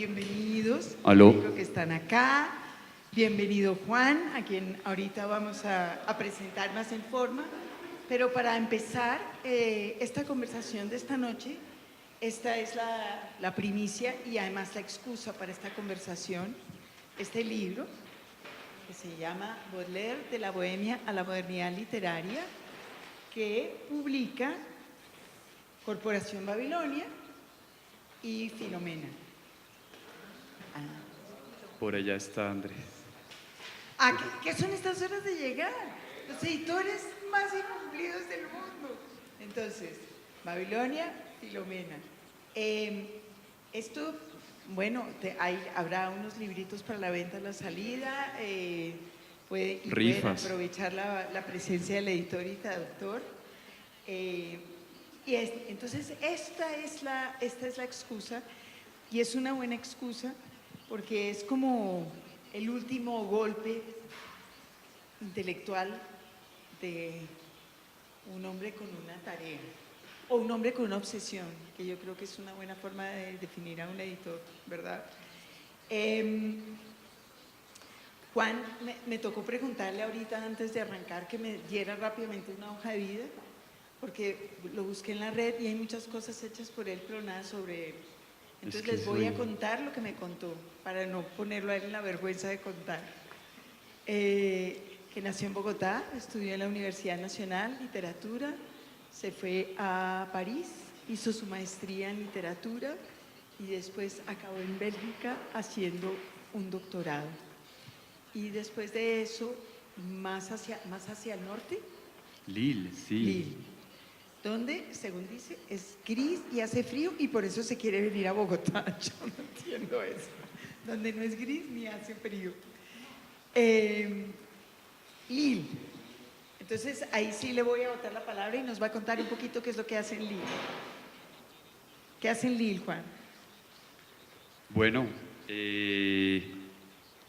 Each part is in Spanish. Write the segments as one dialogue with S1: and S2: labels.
S1: bienvenidos.
S2: Aló.
S1: Creo que están acá. Bienvenido Juan, a quien ahorita vamos a presentar más en forma. Pero para empezar esta conversación de esta noche, esta es la primicia y además la excusa para esta conversación. Este libro, que se llama Baudelaire, de la bohemia a la modernidad literaria, que publica Corporación Babilonia y Filomena.
S2: Por allá está Andrés.
S1: ¿Qué son estas horas de llegar? Los editores más incumplidos del mundo. Entonces, Babilonia, Filomena. Esto, bueno, habrá unos libritos para la venta a la salida. Pueden aprovechar la presencia del editor y traductor. Entonces, esta es la excusa, y es una buena excusa porque es como el último golpe intelectual de un hombre con una tarea o un hombre con una obsesión, que yo creo que es una buena forma de definir a un editor, ¿verdad? Juan, me tocó preguntarle ahorita antes de arrancar que me diera rápidamente una hoja de vida, porque lo busqué en la red y hay muchas cosas hechas por él, pero nada sobre él. Entonces les voy a contar lo que me contó, para no ponerlo a él en la vergüenza de contar. Que nació en Bogotá, estudió en la Universidad Nacional Literatura, se fue a París, hizo su maestría en literatura y después acabó en Bélgica haciendo un doctorado. Y después de eso, más hacia el norte.
S2: Lille, sí.
S1: Lille, donde, según dice, es gris y hace frío y por eso se quiere venir a Bogotá. Yo no entiendo eso. Donde no es gris ni hace frío. Lille. Entonces, ahí sí le voy a botar la palabra y nos va a contar un poquito qué es lo que hace en Lille. ¿Qué hace en Lille, Juan?
S2: Bueno,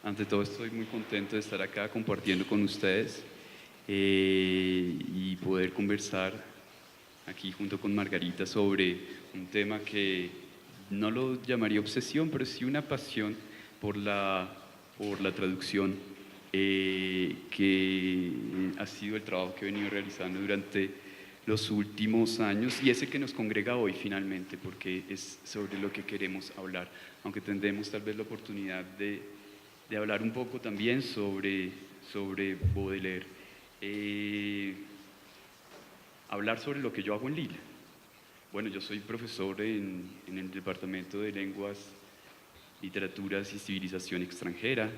S2: ante todo estoy muy contento de estar acá compartiendo con ustedes y poder conversar aquí junto con Margarita sobre un tema que no lo llamaría obsesión, pero sí una pasión por la traducción, que ha sido el trabajo que he venido realizando durante los últimos años y ese que nos congrega hoy finalmente, porque es sobre lo que queremos hablar, aunque tendremos tal vez la oportunidad de hablar un poco también sobre Baudelaire. Hablar sobre lo que yo hago en Lille. Bueno, yo soy profesor en el Departamento de Lenguas, Literaturas y Civilización Extranjera,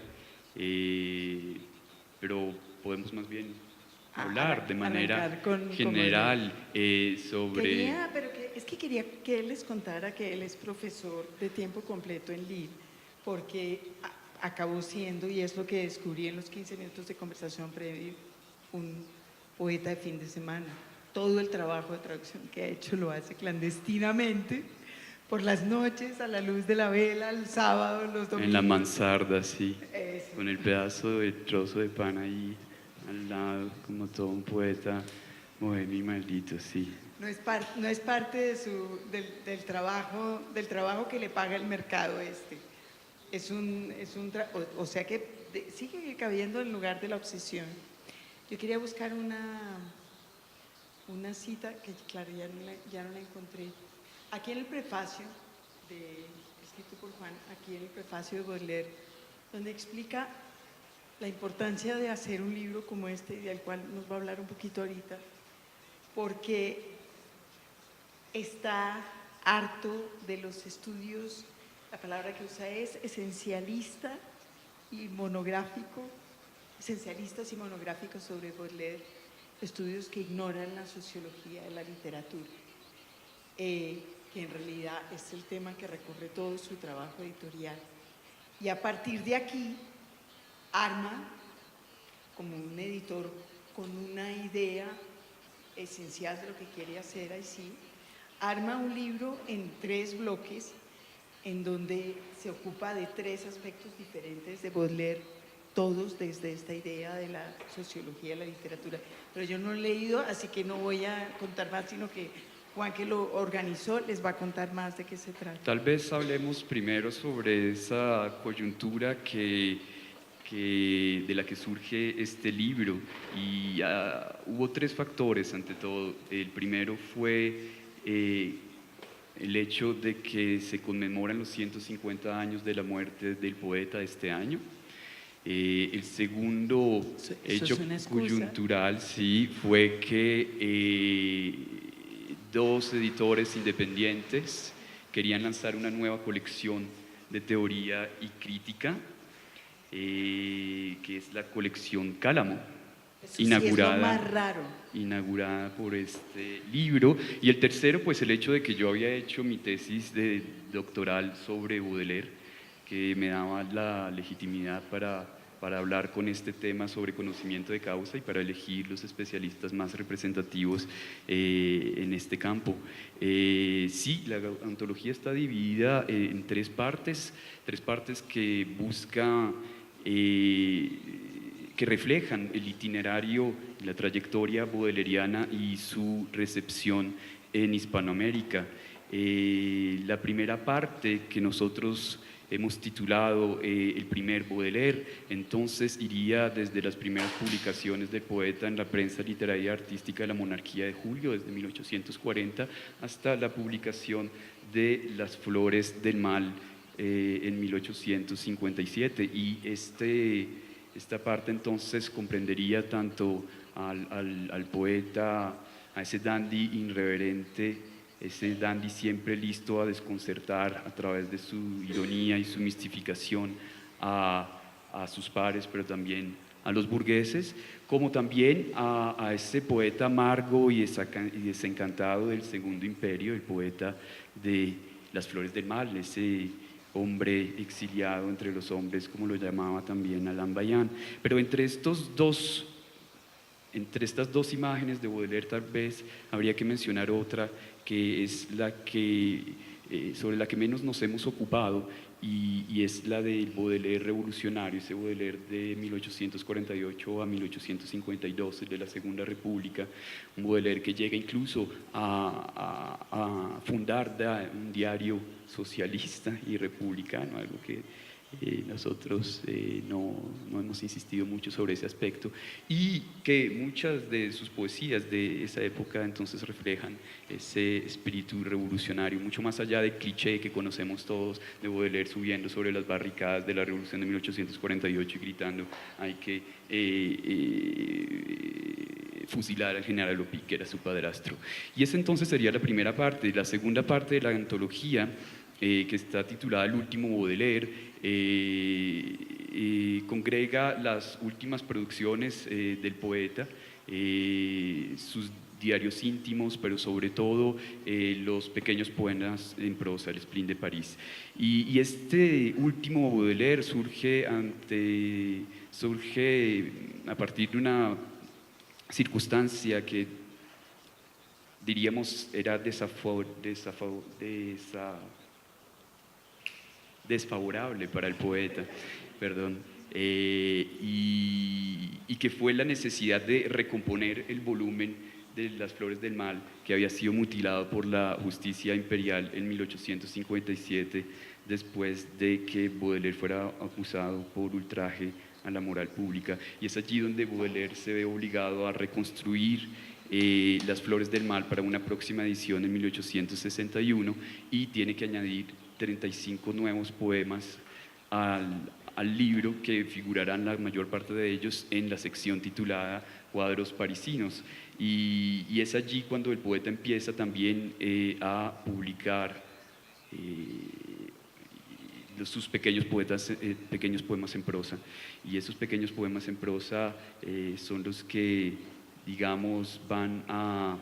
S2: pero podemos más bien hablar de manera general sobre...
S1: Quería que él les contara que él es profesor de tiempo completo en Lille, porque acabó siendo, y es lo que descubrí en los 15 minutos de conversación previa, un poeta de fin de semana. Todo el trabajo de traducción que ha hecho lo hace clandestinamente, por las noches, a la luz de la vela, el sábado, los domingos.
S2: En la mansarda, sí, con el pedazo de trozo de pan ahí al lado, como todo un poeta bohemio y maldito, sí.
S1: No es parte del trabajo que le paga el mercado este. O sea que sigue cabiendo en lugar de la obsesión. Yo quería buscar una cita que, claro, ya no la encontré. Aquí en el prefacio, escrito por Juan, aquí en el prefacio de Baudelaire, donde explica la importancia de hacer un libro como este, del cual nos va a hablar un poquito ahorita, porque está harto de los estudios, la palabra que usa es esencialistas y monográficos sobre Baudelaire, estudios que ignoran la sociología de la literatura, que en realidad es el tema que recorre todo su trabajo editorial. Y a partir de aquí, arma, como un editor con una idea esencial de lo que quiere hacer, ahí sí, arma un libro en 3 bloques, en donde se ocupa de 3 aspectos diferentes de Baudelaire, todos desde esta idea de la sociología de la literatura. Pero yo no he leído, así que no voy a contar más, sino que Juan, que lo organizó, les va a contar más de qué se trata.
S2: Tal vez hablemos primero sobre esa coyuntura de la que surge este libro. Y hubo tres factores ante todo. El primero fue el hecho de que se conmemoran los 150 años de la muerte del poeta este año. El segundo hecho coyuntural, sí, fue que dos editores independientes querían lanzar una nueva colección de teoría y crítica, que es la colección Cálamo,
S1: Eso inaugurada, sí es lo más raro.
S2: Inaugurada por este libro. Y el tercero, pues el hecho de que yo había hecho mi tesis de doctoral sobre Baudelaire, que me daba la legitimidad para hablar con este tema sobre conocimiento de causa y para elegir los especialistas más representativos en este campo. Sí, la antología está dividida en tres partes que buscan, que reflejan el itinerario, la trayectoria baudeleriana y su recepción en Hispanoamérica. La primera parte, que nosotros hemos titulado El primer Baudelaire, entonces iría desde las primeras publicaciones del poeta en la prensa literaria y artística de la monarquía de Julio, desde 1840, hasta la publicación de Las Flores del Mal en 1857. Y esta parte entonces comprendería tanto al poeta, a ese dandy irreverente, ese dandy siempre listo a desconcertar a través de su ironía y su mistificación a sus pares, pero también a los burgueses, como también a ese poeta amargo y desencantado del Segundo Imperio, el poeta de Las Flores del Mal, ese hombre exiliado entre los hombres, como lo llamaba también Alain Vaillant. Pero entre estas dos imágenes de Baudelaire, tal vez habría que mencionar otra, que es sobre la que menos nos hemos ocupado, y es la del Baudelaire revolucionario, ese Baudelaire de 1848 a 1852, el de la Segunda República, un Baudelaire que llega incluso a fundar un diario socialista y republicano, algo que nosotros no hemos insistido mucho sobre ese aspecto, y que muchas de sus poesías de esa época entonces reflejan ese espíritu revolucionario, mucho más allá del cliché que conocemos todos de Baudelaire subiendo sobre las barricadas de la Revolución de 1848 y gritando hay que fusilar al general Opie, que era su padrastro. Y esa entonces sería la primera parte. La segunda parte de la antología, que está titulada El último Baudelaire, congrega las últimas producciones del poeta, sus diarios íntimos, pero sobre todo los pequeños poemas en prosa, el Spleen de París. Y este último Baudelaire surge a partir de una circunstancia que diríamos era desfavorable para el poeta, perdón, y que fue la necesidad de recomponer el volumen de Las Flores del Mal, que había sido mutilado por la justicia imperial en 1857, después de que Baudelaire fuera acusado por ultraje a la moral pública. Y es allí donde Baudelaire se ve obligado a reconstruir Las Flores del Mal para una próxima edición en 1861, y tiene que añadir 35 nuevos poemas al libro, que figurarán la mayor parte de ellos en la sección titulada Cuadros Parisinos. Y es allí cuando el poeta empieza también a publicar sus pequeños poemas en prosa. Y esos pequeños poemas en prosa son los que, digamos, van a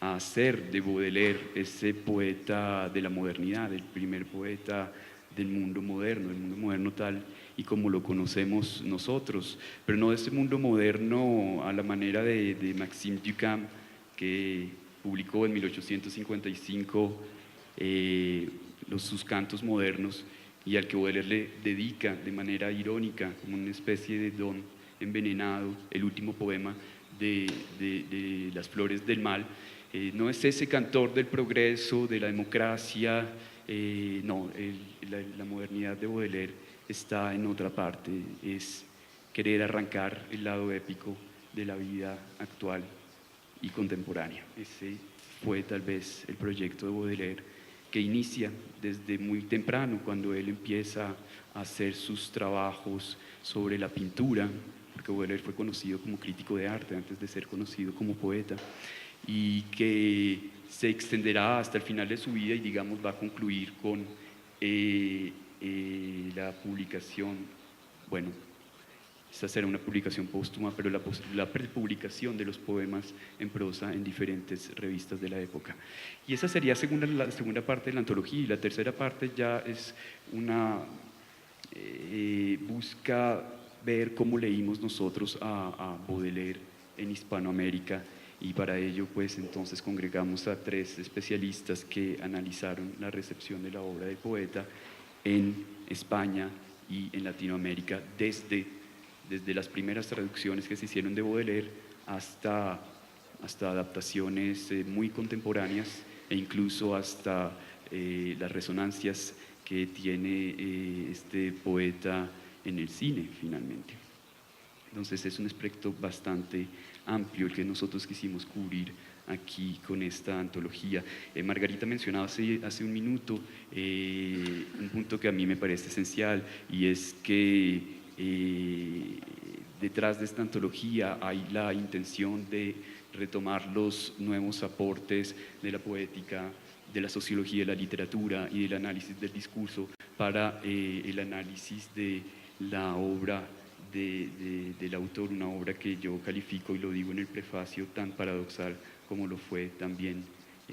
S2: hacer de Baudelaire ese poeta de la modernidad, el primer poeta del mundo moderno tal y como lo conocemos nosotros, pero no de ese mundo moderno a la manera de Maxime Duchamp, que publicó en 1855 sus cantos modernos, y al que Baudelaire le dedica de manera irónica, como una especie de don envenenado, el último poema de Las Flores del Mal, No es ese cantor del progreso, de la democracia, no, la modernidad de Baudelaire está en otra parte, es querer arrancar el lado épico de la vida actual y contemporánea. Ese fue tal vez el proyecto de Baudelaire, que inicia desde muy temprano, cuando él empieza a hacer sus trabajos sobre la pintura, porque Baudelaire fue conocido como crítico de arte antes de ser conocido como poeta, y que se extenderá hasta el final de su vida y digamos va a concluir con la publicación, bueno, esta será una publicación póstuma, pero la publicación de los poemas en prosa en diferentes revistas de la época. Y esa sería la segunda parte de la antología, y la tercera parte ya es una busca ver cómo leímos nosotros a Baudelaire en Hispanoamérica, y para ello pues entonces congregamos a 3 especialistas que analizaron la recepción de la obra del poeta en España y en Latinoamérica desde las primeras traducciones que se hicieron de Baudelaire hasta adaptaciones muy contemporáneas e incluso hasta las resonancias que tiene este poeta en el cine finalmente. Entonces es un espectro bastante amplio el que nosotros quisimos cubrir aquí con esta antología. Margarita mencionaba hace un minuto un punto que a mí me parece esencial, y es que detrás de esta antología hay la intención de retomar los nuevos aportes de la poética, de la sociología de la literatura y del análisis del discurso para el análisis de la obra del autor, una obra que yo califico, y lo digo en el prefacio, tan paradoxal como lo fue también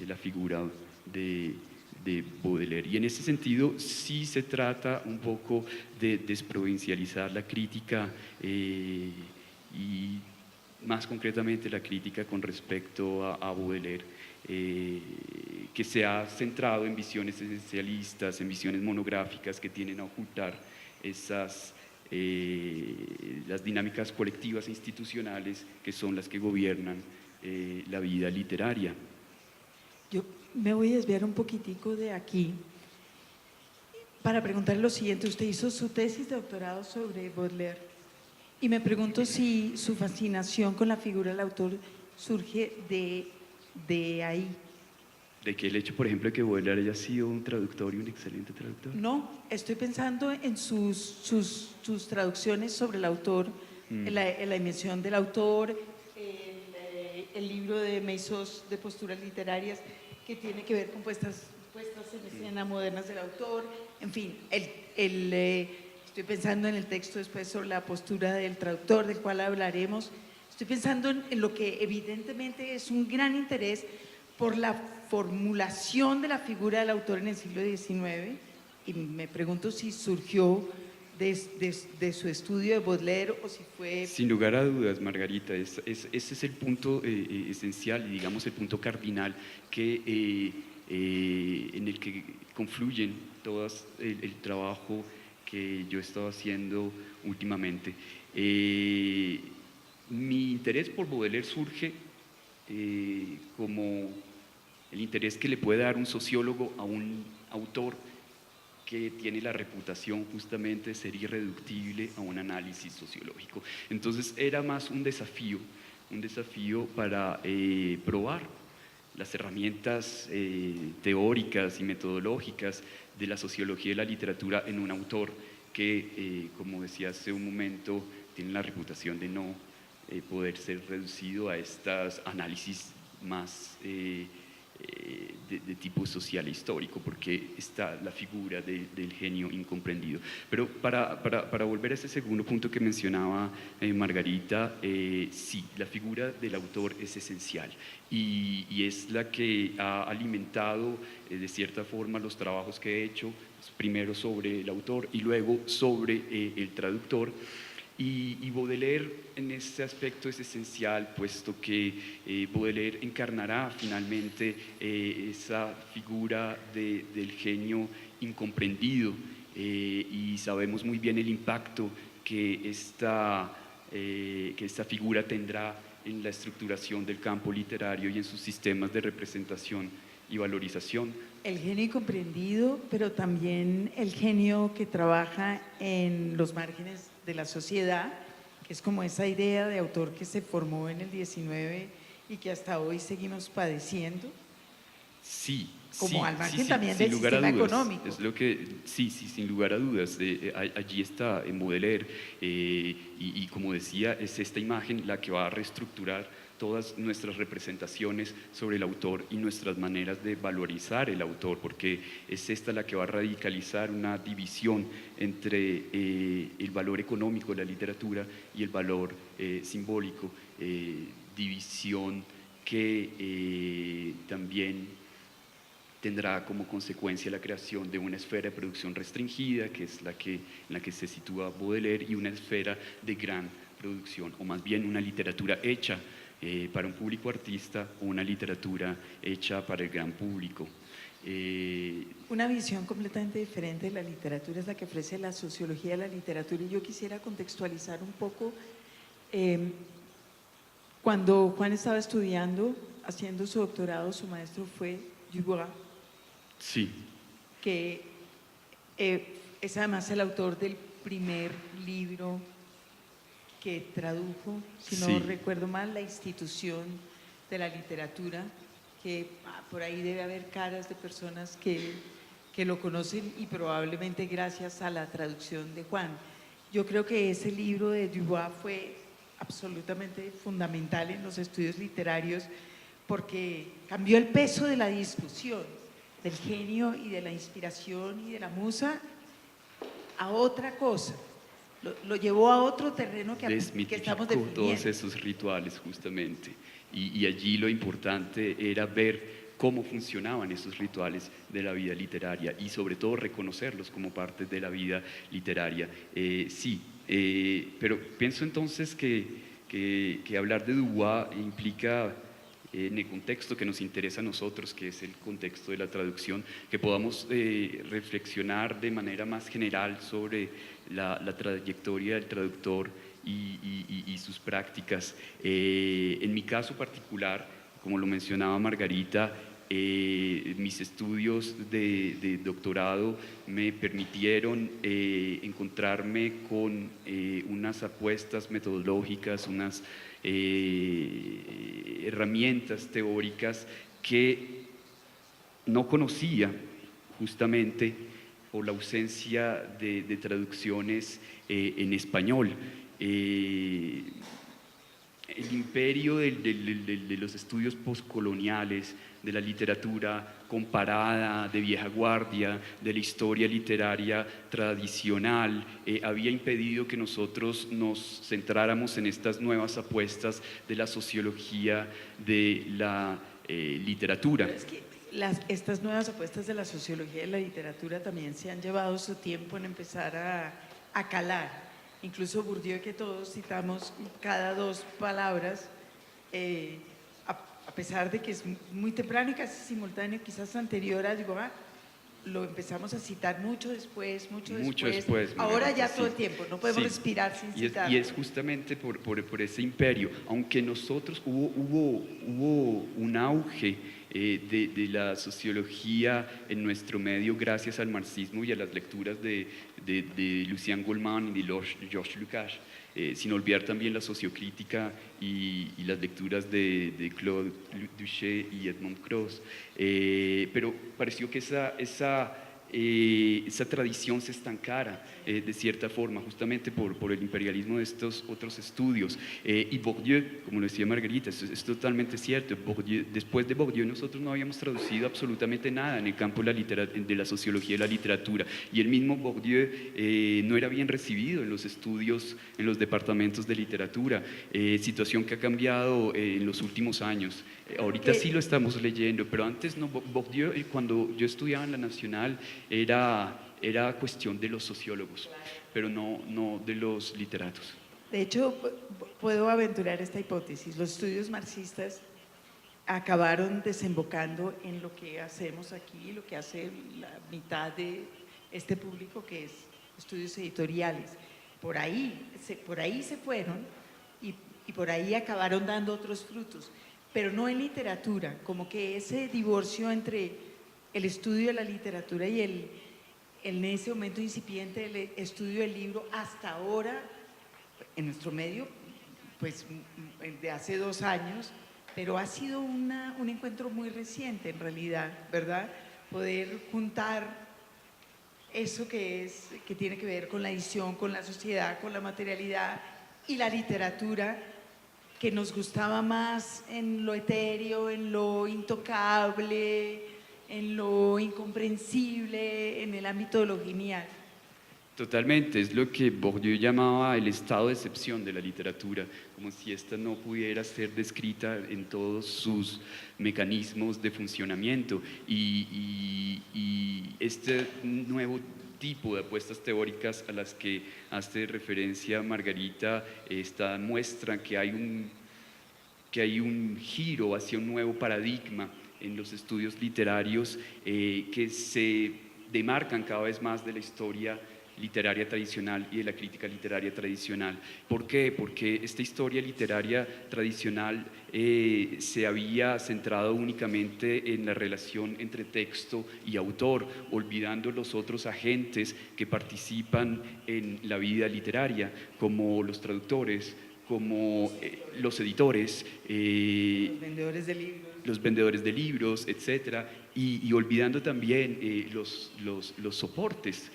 S2: la figura de Baudelaire. Y en ese sentido sí se trata un poco de desprovincializar la crítica y más concretamente la crítica con respecto a Baudelaire, que se ha centrado en visiones esencialistas, en visiones monográficas que tienden a ocultar las dinámicas colectivas e institucionales que son las que gobiernan la vida literaria.
S1: Yo me voy a desviar un poquitico de aquí para preguntarle lo siguiente. Usted hizo su tesis de doctorado sobre Baudelaire y me pregunto si su fascinación con la figura del autor surge de ahí.
S2: ¿De que el hecho, por ejemplo, de que Baudelaire haya sido un traductor y un excelente traductor?
S1: No, estoy pensando en sus traducciones sobre el autor, en la emisión del autor, el libro de Meizos de posturas literarias, que tiene que ver con puestas en escena modernas del autor. En fin, estoy pensando en el texto después sobre la postura del traductor, del cual hablaremos. Estoy pensando en lo que evidentemente es un gran interés por la formulación de la figura del autor en el siglo XIX, y me pregunto si surgió de su estudio de Baudelaire o si fue…
S2: Sin lugar a dudas, Margarita, ese es el punto esencial y digamos el punto cardinal en el que confluyen todas el trabajo que yo he estado haciendo últimamente. Mi interés por Baudelaire surge como el interés que le puede dar un sociólogo a un autor que tiene la reputación justamente de ser irreductible a un análisis sociológico. Entonces era más un desafío para probar las herramientas teóricas y metodológicas de la sociología de la literatura en un autor que, como decía hace un momento, tiene la reputación de no poder ser reducido a estos análisis más de tipo social e histórico, porque está la figura del genio incomprendido. Pero para volver a ese segundo punto que mencionaba Margarita, sí, la figura del autor es esencial y es la que ha alimentado de cierta forma los trabajos que he hecho, primero sobre el autor y luego sobre el traductor. Y Baudelaire en ese aspecto es esencial, puesto que Baudelaire encarnará finalmente esa figura del genio incomprendido, y sabemos muy bien el impacto que esta figura tendrá en la estructuración del campo literario y en sus sistemas de representación y valorización.
S1: El genio incomprendido, pero también el genio que trabaja en los márgenes de la sociedad, que es como esa idea de autor que se formó en el 19 y que hasta hoy seguimos padeciendo.
S2: Sí,
S1: Como
S2: sí,
S1: al margen
S2: sí,
S1: también
S2: sin
S1: del
S2: lugar a
S1: sistema
S2: dudas.
S1: económico.
S2: Es lo que, sí, sin lugar a dudas. Allí está Baudelaire y como decía, es esta imagen la que va a reestructurar todas nuestras representaciones sobre el autor y nuestras maneras de valorizar el autor, porque es esta la que va a radicalizar una división entre el valor económico de la literatura y el valor simbólico, división que también tendrá como consecuencia la creación de una esfera de producción restringida, que es en la que se sitúa Baudelaire, y una esfera de gran producción, o más bien una literatura hecha para un público artista o una literatura hecha para el gran público.
S1: Una visión completamente diferente de la literatura es la que ofrece la sociología de la literatura, y yo quisiera contextualizar un poco. Cuando Juan estaba estudiando, haciendo su doctorado, su maestro fue Dubois,
S2: Sí.
S1: que es además el autor del primer libro que tradujo, si no
S2: Sí.
S1: recuerdo mal, La institución de la literatura, que por ahí debe haber caras de personas que lo conocen, y probablemente gracias a la traducción de Juan. Yo creo que ese libro de Dubois fue absolutamente fundamental en los estudios literarios, porque cambió el peso de la discusión del genio y de la inspiración y de la musa a otra cosa. Lo llevó a otro terreno que estamos definiendo.
S2: Todos esos rituales justamente, y allí lo importante era ver cómo funcionaban esos rituales de la vida literaria y sobre todo reconocerlos como parte de la vida literaria. Pero pienso entonces que hablar de Dubois implica, en el contexto que nos interesa a nosotros, que es el contexto de la traducción, que podamos reflexionar de manera más general sobre la trayectoria del traductor y sus prácticas. En mi caso particular, como lo mencionaba Margarita, mis estudios de doctorado me permitieron encontrarme con unas apuestas metodológicas, unas herramientas teóricas que no conocía justamente por la ausencia de traducciones en español. El imperio de los estudios postcoloniales, de la literatura comparada, de vieja guardia, de la historia literaria tradicional, había impedido que nosotros nos centráramos en estas nuevas apuestas de la sociología de la literatura.
S1: Pero es que estas nuevas apuestas de la sociología de la literatura también se han llevado su tiempo en empezar a calar. Incluso Bourdieu, que todos citamos cada dos palabras, a pesar de que es muy temprano y casi simultáneo, quizás anterior a Dubois, lo empezamos a citar mucho después. Ahora ya todo el tiempo, no podemos respirar sin citar.
S2: Y es justamente por ese imperio, aunque nosotros hubo un auge de la sociología en nuestro medio gracias al marxismo y a las lecturas de Lucien Goldman y de Georges Lukács, sin olvidar también la sociocrítica y las lecturas de Claude Duché y Edmond Cross. Pero pareció que esa tradición se estancara de cierta forma, justamente por el imperialismo de estos otros estudios. Y Bourdieu, como lo decía Margarita, es totalmente cierto. Después de Bourdieu nosotros no habíamos traducido absolutamente nada en el campo de la sociología de la literatura, y el mismo Bourdieu no era bien recibido en los estudios, en los departamentos de literatura, situación que ha cambiado en los últimos años. Ahorita sí lo estamos leyendo, pero antes no. Bourdieu, cuando yo estudiaba en la Nacional, era cuestión de los sociólogos, pero no de los literatos.
S1: De hecho, puedo aventurar esta hipótesis. Los estudios marxistas acabaron desembocando en lo que hacemos aquí, lo que hace la mitad de este público, que es estudios editoriales. Por ahí se fueron y por ahí acabaron dando otros frutos, pero no en literatura, como que ese divorcio entre el estudio de la literatura y en ese momento incipiente del estudio del libro hasta ahora, en nuestro medio, pues de hace 2 años, pero ha sido un encuentro muy reciente en realidad, ¿verdad? Poder juntar eso que tiene que ver con la edición, con la sociedad, con la materialidad y la literatura, que nos gustaba más en lo etéreo, en lo intocable, en lo incomprensible, en el ámbito de lo genial.
S2: Totalmente, es lo que Bourdieu llamaba el estado de excepción de la literatura, como si ésta no pudiera ser descrita en todos sus mecanismos de funcionamiento. Y este nuevo tipo de apuestas teóricas a las que hace referencia Margarita muestran que hay un giro hacia un nuevo paradigma en los estudios literarios que se demarcan cada vez más de la historia literaria tradicional y de la crítica literaria tradicional. ¿Por qué? Porque esta historia literaria tradicional se había centrado únicamente en la relación entre texto y autor, olvidando los otros agentes que participan en la vida literaria, como los traductores, como los editores, los vendedores de libros, etc. Y olvidando también los soportes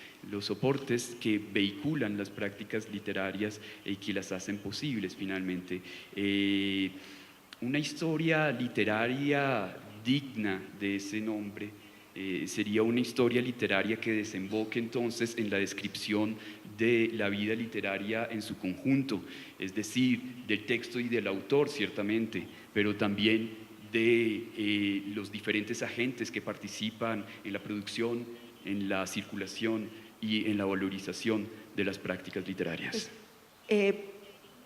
S2: que vehiculan las prácticas literarias y que las hacen posibles finalmente. Una historia literaria digna de ese nombre sería una historia literaria que desemboque entonces en la descripción de la vida literaria en su conjunto, es decir, del texto y del autor ciertamente, pero también de los diferentes agentes que participan en la producción, en la circulación y en la valorización de las prácticas literarias.
S1: Pues,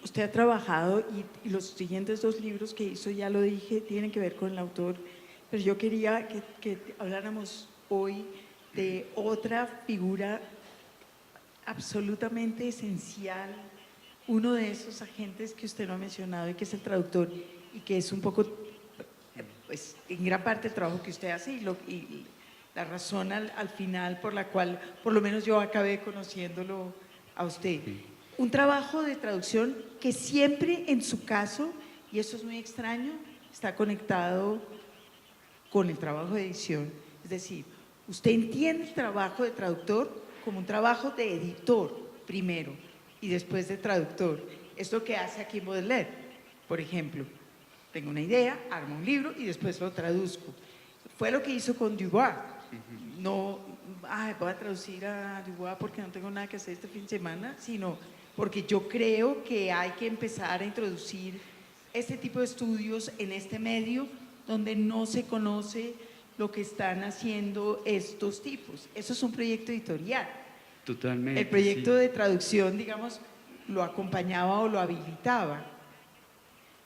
S1: usted ha trabajado y los siguientes 2 libros que hizo, ya lo dije, tienen que ver con el autor, pero yo quería que habláramos hoy de otra figura absolutamente esencial, uno de esos agentes que usted no ha mencionado y que es el traductor y que es un poco, pues en gran parte el trabajo que usted hace y la razón al final por la cual por lo menos yo acabé conociéndolo a usted. Un trabajo de traducción que siempre en su caso, y eso es muy extraño, está conectado con el trabajo de edición. Es decir, usted entiende el trabajo de traductor como un trabajo de editor primero y después de traductor. Es lo que hace aquí Baudelaire, por ejemplo. Tengo una idea, armo un libro y después lo traduzco. Fue lo que hizo con Dubois. No, voy a traducir a Dubois porque no tengo nada que hacer este fin de semana, sino porque yo creo que hay que empezar a introducir este tipo de estudios en este medio donde no se conoce lo que están haciendo estos tipos. Eso es un proyecto editorial.
S2: Totalmente.
S1: El proyecto
S2: sí.
S1: de traducción, digamos, lo acompañaba o lo habilitaba.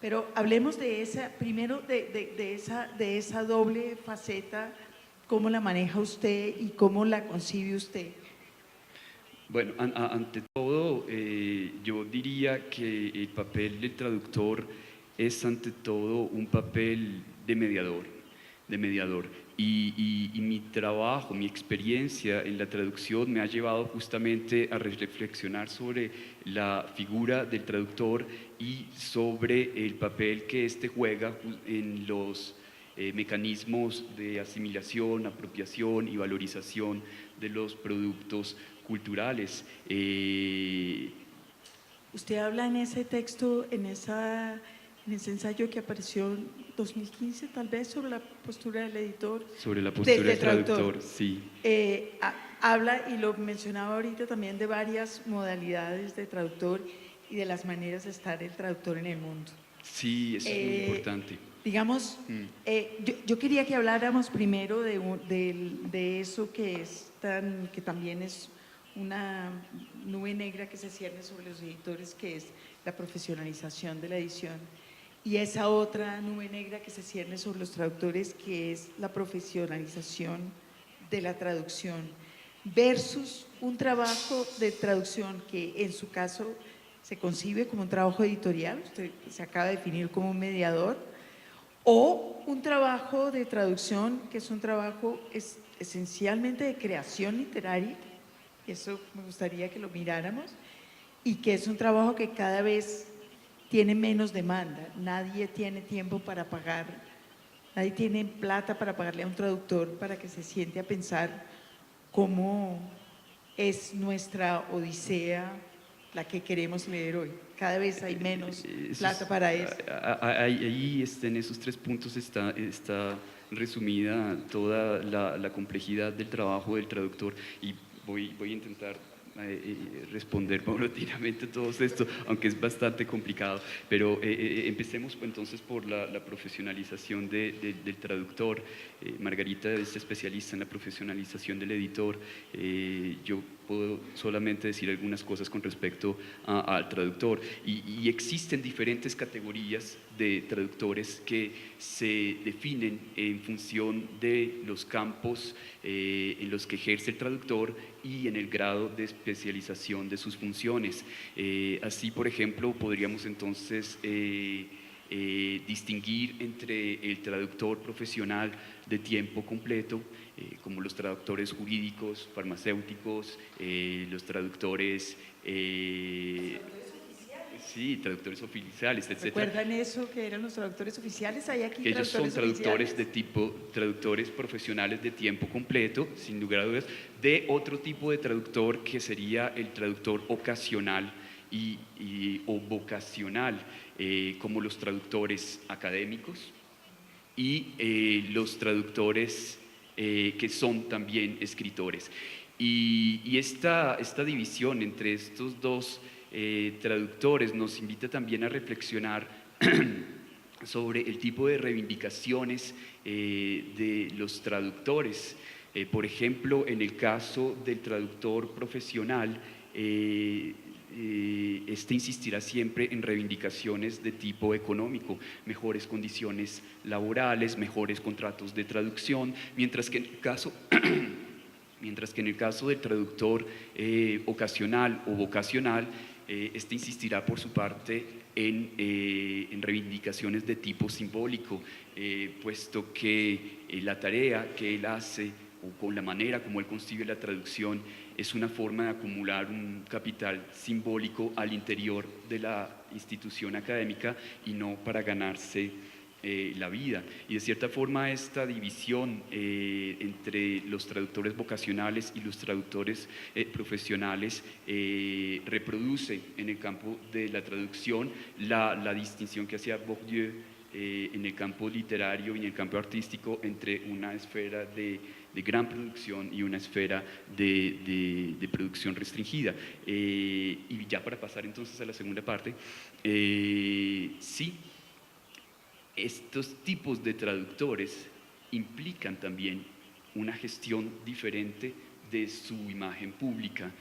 S1: Pero hablemos de esa, primero de esa doble faceta, cómo la maneja usted y cómo la concibe usted.
S2: Bueno, ante todo, yo diría que el papel del traductor es ante todo un papel de mediador. Y mi trabajo, mi experiencia en la traducción me ha llevado justamente a reflexionar sobre la figura del traductor y sobre el papel que éste juega en los mecanismos de asimilación, apropiación y valorización de los productos culturales.
S1: Usted habla en ese texto, en ese ensayo que apareció en 2015, tal vez, sobre la postura del editor.
S2: Sobre la postura del traductor, sí.
S1: Habla, y lo mencionaba ahorita también, de varias modalidades de traductor y de las maneras de estar el traductor en el mundo.
S2: Sí, eso es muy importante.
S1: Digamos, yo quería que habláramos primero de eso que también es una nube negra que se cierne sobre los editores, que es la profesionalización de la edición, y esa otra nube negra que se cierne sobre los traductores, que es la profesionalización de la traducción, versus un trabajo de traducción que en su caso se concibe como un trabajo editorial, usted se acaba de definir como un mediador, o un trabajo de traducción que es un trabajo esencialmente de creación literaria, eso me gustaría que lo miráramos, y que es un trabajo que cada vez tiene menos demanda, nadie tiene tiempo para pagar, nadie tiene plata para pagarle a un traductor para que se siente a pensar cómo es nuestra odisea la que queremos leer hoy. Cada vez hay menos plata para eso.
S2: Ahí en esos 3 puntos está resumida toda la complejidad del trabajo del traductor y voy a intentar responder paulatinamente todo esto, aunque es bastante complicado, pero empecemos entonces por la profesionalización del traductor. Margarita es especialista en la profesionalización del editor. Yo puedo solamente decir algunas cosas con respecto al traductor y existen diferentes categorías de traductores que se definen en función de los campos en los que ejerce el traductor y en el grado de especialización de sus funciones. Así, por ejemplo, podríamos entonces distinguir entre el traductor profesional de tiempo completo, como los traductores jurídicos, farmacéuticos, los traductores... Sí, traductores oficiales, etc.
S1: ¿Recuerdan eso que eran los traductores oficiales? ¿Hay aquí
S2: Ellos son traductores
S1: oficiales?
S2: de tipo, traductores profesionales de tiempo completo, sin lugar a dudas, de otro tipo de traductor que sería el traductor ocasional o vocacional, como los traductores académicos y los traductores que son también escritores. Y esta división entre estos dos traductores nos invita también a reflexionar sobre el tipo de reivindicaciones de los traductores. Por ejemplo, en el caso del traductor profesional, este insistirá siempre en reivindicaciones de tipo económico, mejores condiciones laborales, mejores contratos de traducción, mientras que en el caso del traductor ocasional o vocacional, este insistirá por su parte en reivindicaciones de tipo simbólico, puesto que la tarea que él hace o con la manera como él concibe la traducción es una forma de acumular un capital simbólico al interior de la institución académica y no para ganarse la vida. Y de cierta forma esta división entre los traductores vocacionales y los traductores profesionales reproduce en el campo de la traducción la distinción que hacía Bourdieu en el campo literario y en el campo artístico entre una esfera de gran producción y una esfera de producción restringida. Y ya para pasar entonces a la segunda parte, sí, estos tipos de traductores implican también una gestión diferente de su imagen pública,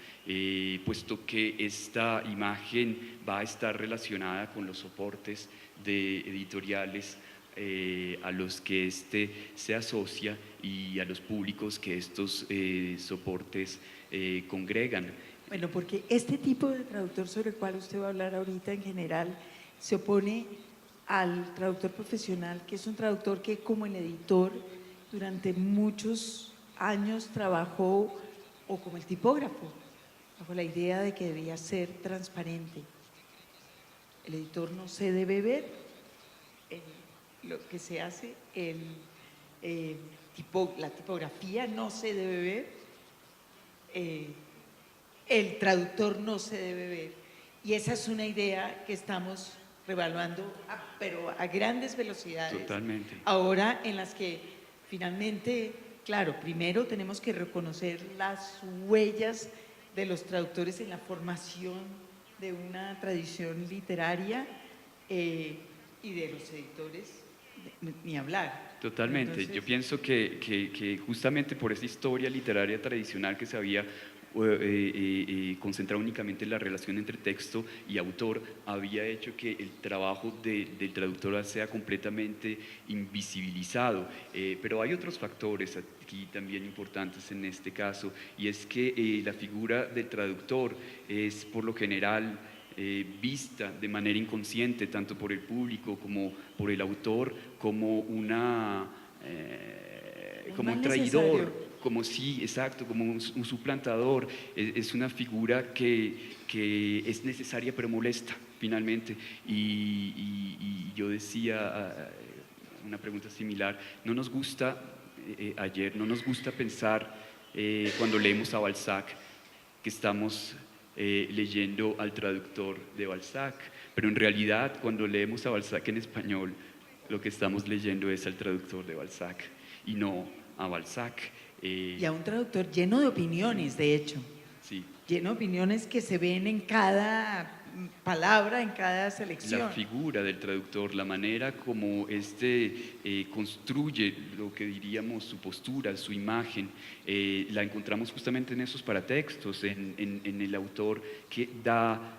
S2: puesto que esta imagen va a estar relacionada con los soportes de editoriales a los que éste se asocia y a los públicos que estos soportes congregan.
S1: Bueno, porque este tipo de traductor sobre el cual usted va a hablar ahorita en general se opone al traductor profesional, que es un traductor que como el editor durante muchos años trabajó, o como el tipógrafo, bajo la idea de que debía ser transparente. El editor no se debe ver lo que se hace, la tipografía no se debe ver, el traductor no se debe ver. Y esa es una idea que estamos revaluando, pero a grandes velocidades.
S2: Totalmente.
S1: Ahora en las que finalmente, claro, primero tenemos que reconocer las huellas de los traductores en la formación de una tradición literaria y de los editores, ni hablar.
S2: Totalmente.
S1: Entonces,
S2: yo pienso que justamente por esa historia literaria tradicional que se había concentrado únicamente en la relación entre texto y autor, había hecho que el trabajo del traductor sea completamente invisibilizado. Pero hay otros factores aquí también importantes en este caso, y es que la figura del traductor es por lo general vista de manera inconsciente tanto por el público como por el autor como como un traidor, como sí, exacto, como un suplantador. Es una figura que es necesaria pero molesta finalmente. Y yo decía una pregunta similar, no nos gusta no nos gusta pensar cuando leemos a Balzac que estamos leyendo al traductor de Balzac, pero en realidad cuando leemos a Balzac en español, lo que estamos leyendo es al traductor de Balzac y no a Balzac.
S1: Y a un traductor lleno de opiniones, de hecho.
S2: Sí.
S1: Lleno de opiniones que se ven en cada palabra, en cada selección.
S2: La figura del traductor, la manera como construye lo que diríamos su postura, su imagen, la encontramos justamente en esos paratextos, en el autor que da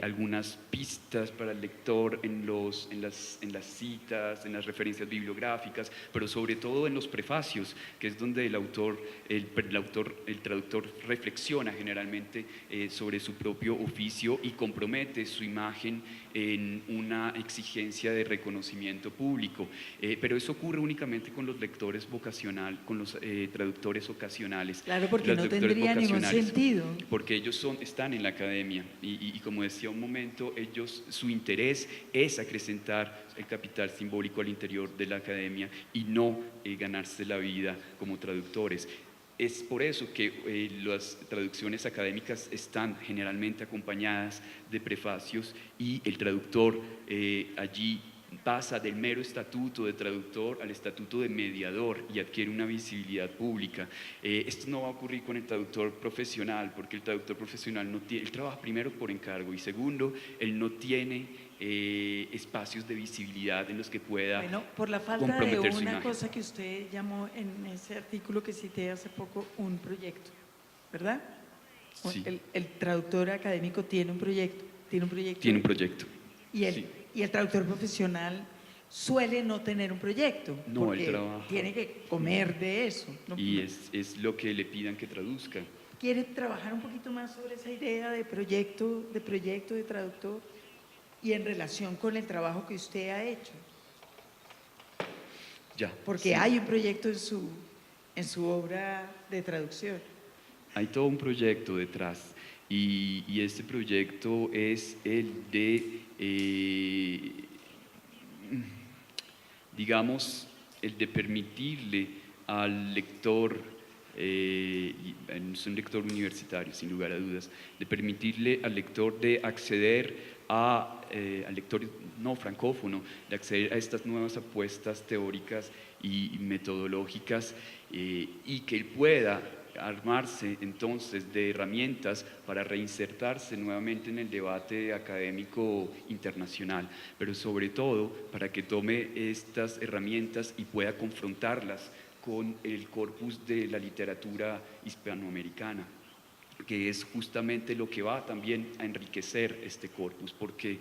S2: algunas pistas para el lector en las citas, en las referencias bibliográficas, pero sobre todo en los prefacios, que es donde el traductor reflexiona generalmente sobre su propio oficio y compromete su imagen en una exigencia de reconocimiento público. Pero eso ocurre únicamente con los lectores vocacionales, con los traductores ocasionales.
S1: Claro, porque no tendría ningún sentido.
S2: Porque ellos están en la academia y como decía un momento, su interés es acrecentar el capital simbólico al interior de la academia y no ganarse la vida como traductores. Es por eso que las traducciones académicas están generalmente acompañadas de prefacios y el traductor allí pasa del mero estatuto de traductor al estatuto de mediador y adquiere una visibilidad pública. Esto no va a ocurrir con el traductor profesional, porque el traductor profesional él trabaja primero por encargo y segundo, él no tiene espacios de visibilidad en los que pueda
S1: por la falta de una cosa que usted llamó en ese artículo que cité hace poco, un proyecto, ¿verdad?
S2: Sí.
S1: El traductor académico tiene un proyecto. Tiene un proyecto. Y el traductor profesional suele no tener un proyecto,
S2: no,
S1: porque
S2: él trabaja.
S1: Tiene que comer de eso.
S2: Y es lo que le pidan que traduzca.
S1: ¿Quiere trabajar un poquito más sobre esa idea de proyecto, de traductor y en relación con el trabajo que usted ha hecho?
S2: Ya.
S1: Porque
S2: sí.
S1: hay un proyecto en su obra de traducción.
S2: Hay todo un proyecto detrás y este proyecto es el de, digamos, el de permitirle al lector, es un lector universitario sin lugar a dudas, de permitirle al lector de acceder al lector no francófono, de acceder a estas nuevas apuestas teóricas y metodológicas y que él pueda armarse entonces de herramientas para reinsertarse nuevamente en el debate académico internacional, pero sobre todo para que tome estas herramientas y pueda confrontarlas con el corpus de la literatura hispanoamericana, que es justamente lo que va también a enriquecer este corpus, porque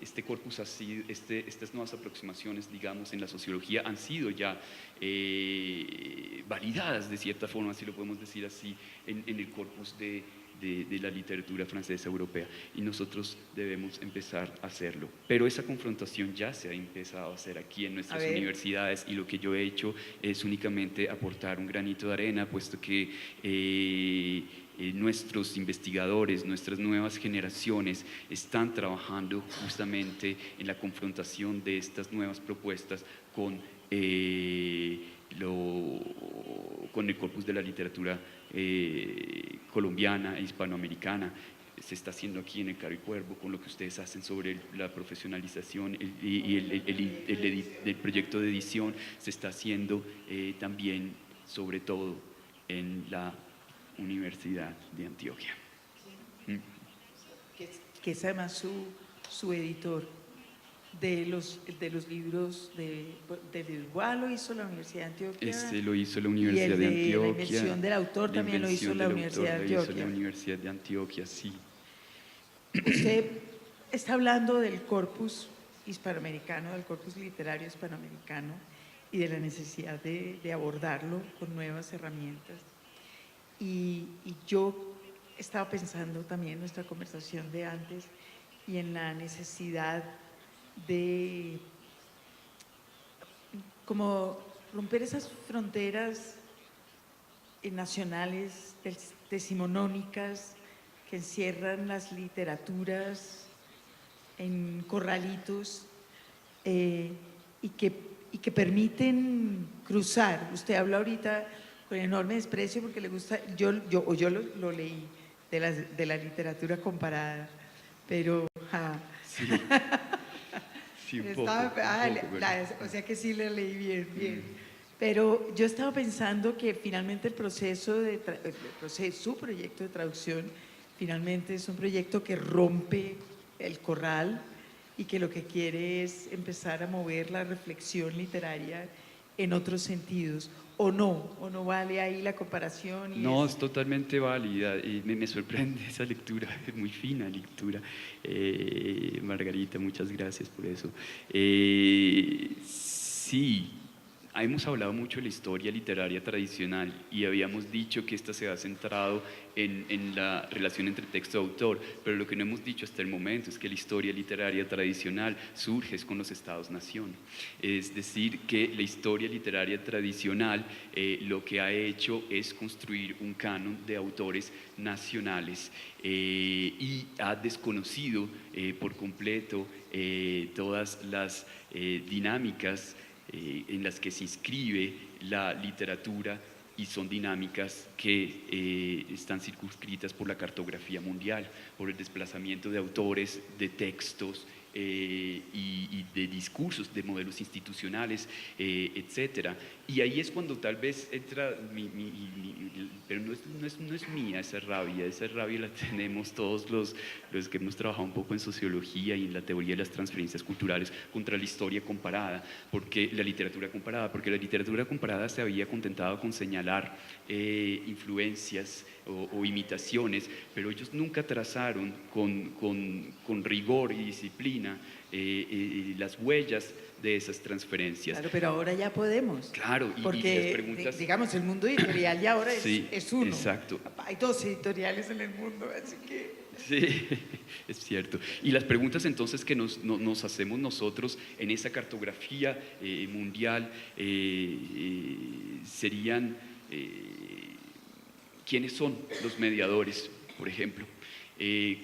S2: este corpus ha sido, estas nuevas aproximaciones, digamos, en la sociología han sido ya validadas de cierta forma, si lo podemos decir así, en el corpus de la literatura francesa europea, y nosotros debemos empezar a hacerlo. Pero esa confrontación ya se ha empezado a hacer aquí en nuestras universidades, y lo que yo he hecho es únicamente aportar un granito de arena, puesto que nuestros investigadores, nuestras nuevas generaciones están trabajando justamente en la confrontación de estas nuevas propuestas con el corpus de la literatura colombiana e hispanoamericana. Se está haciendo aquí en el Caro y Cuervo con lo que ustedes hacen sobre la profesionalización y el proyecto de edición. Se está haciendo también, sobre todo, en la Universidad de Antioquia.
S1: Que es además su editor de los libros de Bilbao, lo hizo la Universidad de Antioquia.
S2: Este lo hizo la Universidad de Antioquia.
S1: La invención del autor también lo hizo la Universidad de Antioquia.
S2: Lo hizo la Universidad de Antioquia, sí.
S1: Usted está hablando del corpus hispanoamericano, del corpus literario hispanoamericano y de la necesidad de abordarlo con nuevas herramientas. Y yo estaba pensando también en nuestra conversación de antes y en la necesidad de como romper esas fronteras nacionales decimonónicas que encierran las literaturas en corralitos y que permiten cruzar. Usted habla ahorita con enorme desprecio porque le gusta, yo lo leí de la literatura comparada, pero...
S2: Sí, sí, un poco,
S1: o sea que sí le leí bien. Pero yo estaba pensando que finalmente su proyecto de traducción finalmente es un proyecto que rompe el corral y que lo que quiere es empezar a mover la reflexión literaria en otros sentidos. ¿O no vale ahí la comparación?
S2: No, es totalmente válida y me sorprende esa lectura, es muy fina lectura. Margarita, muchas gracias por eso. Sí, hemos hablado mucho de la historia literaria tradicional y habíamos dicho que esta se ha centrado en la relación entre texto y autor, pero lo que no hemos dicho hasta el momento es que la historia literaria tradicional surge con los estados-nación. Es decir, que la historia literaria tradicional lo que ha hecho es construir un canon de autores nacionales y ha desconocido por completo todas las dinámicas en las que se inscribe la literatura y son dinámicas que están circunscritas por la cartografía mundial, por el desplazamiento de autores, de textos y de discursos, de modelos institucionales, etcétera. Y ahí es cuando tal vez entra pero no es mía esa rabia la tenemos todos los que hemos trabajado un poco en sociología y en la teoría de las transferencias culturales contra la historia comparada, porque la literatura comparada se había contentado con señalar influencias o imitaciones, pero ellos nunca trazaron con rigor y disciplina las huellas de esas transferencias.
S1: Claro, pero ahora ya podemos.
S2: Claro,
S1: porque
S2: las preguntas...
S1: digamos, el mundo editorial ya ahora
S2: sí,
S1: es uno.
S2: Exacto.
S1: Hay 2 editoriales en el mundo, así que...
S2: Sí, es cierto. Y las preguntas entonces que nos hacemos nosotros en esa cartografía mundial serían ¿quiénes son los mediadores, por ejemplo?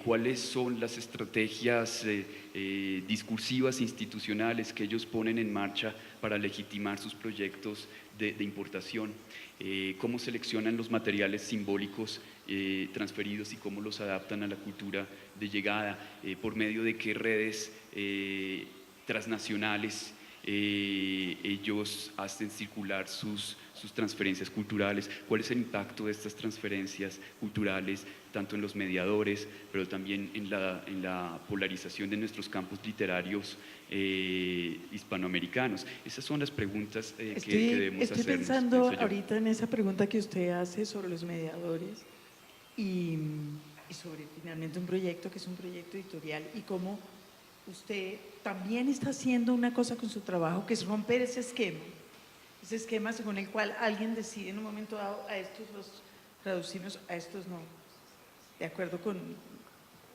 S2: ¿Cuáles son las estrategias discursivas institucionales que ellos ponen en marcha para legitimar sus proyectos de importación? ¿Cómo seleccionan los materiales simbólicos transferidos y cómo los adaptan a la cultura de llegada? ¿Por medio de qué redes transnacionales ellos hacen circular sus transferencias culturales? ¿Cuál es el impacto de estas transferencias culturales tanto en los mediadores, pero también en la polarización de nuestros campos literarios hispanoamericanos? Esas son las preguntas que debemos hacernos.
S1: Estoy pensando ahorita en esa pregunta que usted hace sobre los mediadores y sobre finalmente un proyecto que es un proyecto editorial y cómo usted también está haciendo una cosa con su trabajo que es romper ese esquema según el cual alguien decide en un momento dado a estos los traducimos, a estos no, de acuerdo con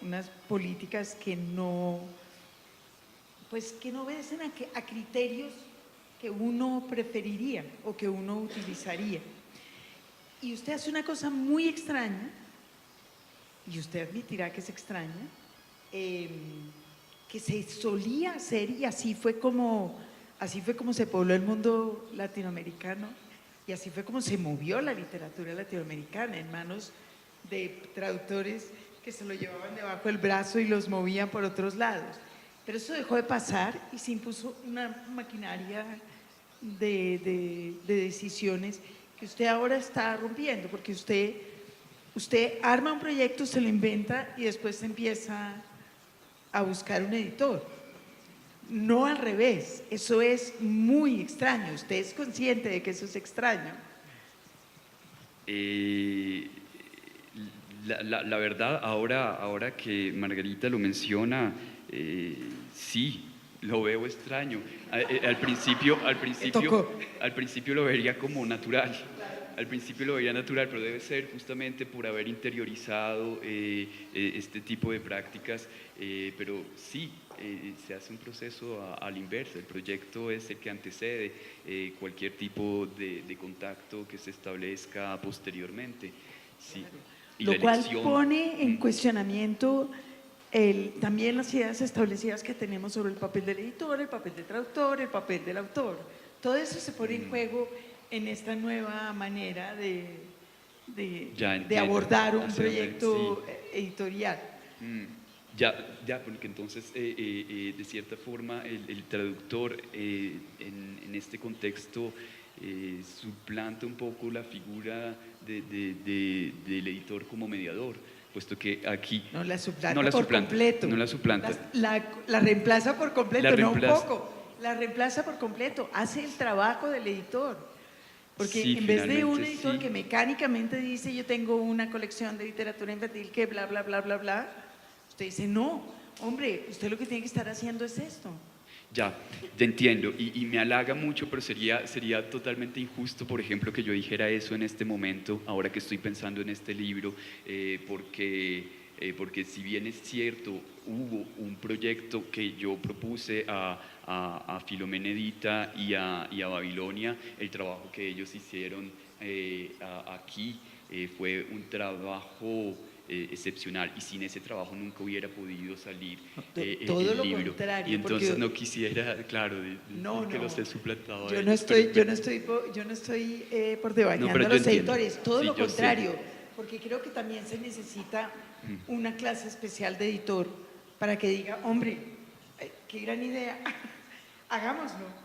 S1: unas políticas que no obedecen a criterios que uno preferiría o que uno utilizaría. Y usted hace una cosa muy extraña, y usted admitirá que es extraña, que se solía hacer y así fue como se pobló el mundo latinoamericano y así fue como se movió la literatura latinoamericana en manos de traductores que se lo llevaban debajo del brazo y los movían por otros lados. Pero eso dejó de pasar y se impuso una maquinaria de decisiones que usted ahora está rompiendo, porque usted arma un proyecto, se lo inventa y después empieza a buscar un editor. No al revés, eso es muy extraño. ¿Usted es consciente de que eso es extraño?
S2: La verdad, ahora que Margarita lo menciona, sí, lo veo extraño. Al principio lo vería como natural, Al principio lo veía natural, pero debe ser justamente por haber interiorizado este tipo de prácticas, pero sí, se hace un proceso a la inversa. El proyecto es el que antecede cualquier tipo de contacto que se establezca posteriormente. Sí. Y la
S1: Lo cual
S2: elección,
S1: pone en cuestionamiento también las ideas establecidas que tenemos sobre el papel del editor, el papel del traductor, el papel del autor. Todo eso se pone en juego en esta nueva manera
S2: ya
S1: de
S2: entiendo
S1: abordar un
S2: hacia dónde,
S1: proyecto
S2: sí.
S1: editorial.
S2: Ya, porque entonces, de cierta forma, el traductor en este contexto suplanta un poco la figura del editor como mediador, puesto que aquí
S1: No la suplanta
S2: no la
S1: por
S2: suplanta,
S1: completo.
S2: no la suplanta.
S1: La reemplaza por completo,
S2: La
S1: no un
S2: reemplaza.
S1: poco. La reemplaza por completo. Hace el trabajo del editor. Porque
S2: Sí,
S1: en vez de un
S2: finalmente
S1: editor
S2: sí.
S1: que mecánicamente dice yo tengo una colección de literatura infantil que bla, bla, bla, bla, bla, usted dice no, hombre, usted lo que tiene que estar haciendo es esto.
S2: Ya, te entiendo y me halaga mucho, pero sería totalmente injusto, por ejemplo, que yo dijera eso en este momento, ahora que estoy pensando en este libro, porque si bien es cierto, hubo un proyecto que yo propuse a Filomena Edita y a Babilonia, el trabajo que ellos hicieron aquí fue un trabajo excepcional, y sin ese trabajo nunca hubiera podido salir
S1: Todo
S2: el
S1: lo
S2: libro.
S1: contrario.
S2: Y entonces
S1: porque,
S2: no quisiera, claro, decir
S1: no,
S2: que
S1: no,
S2: los he suplantado a
S1: yo no
S2: ellos.
S1: estoy,
S2: pero-
S1: yo no estoy por
S2: No,
S1: devaluando
S2: pero
S1: a
S2: yo
S1: los
S2: entiendo.
S1: editores, todo
S2: Sí,
S1: lo
S2: yo sé.
S1: contrario, porque creo que también se necesita una clase especial de editor para que diga, hombre, qué gran idea, hagámoslo.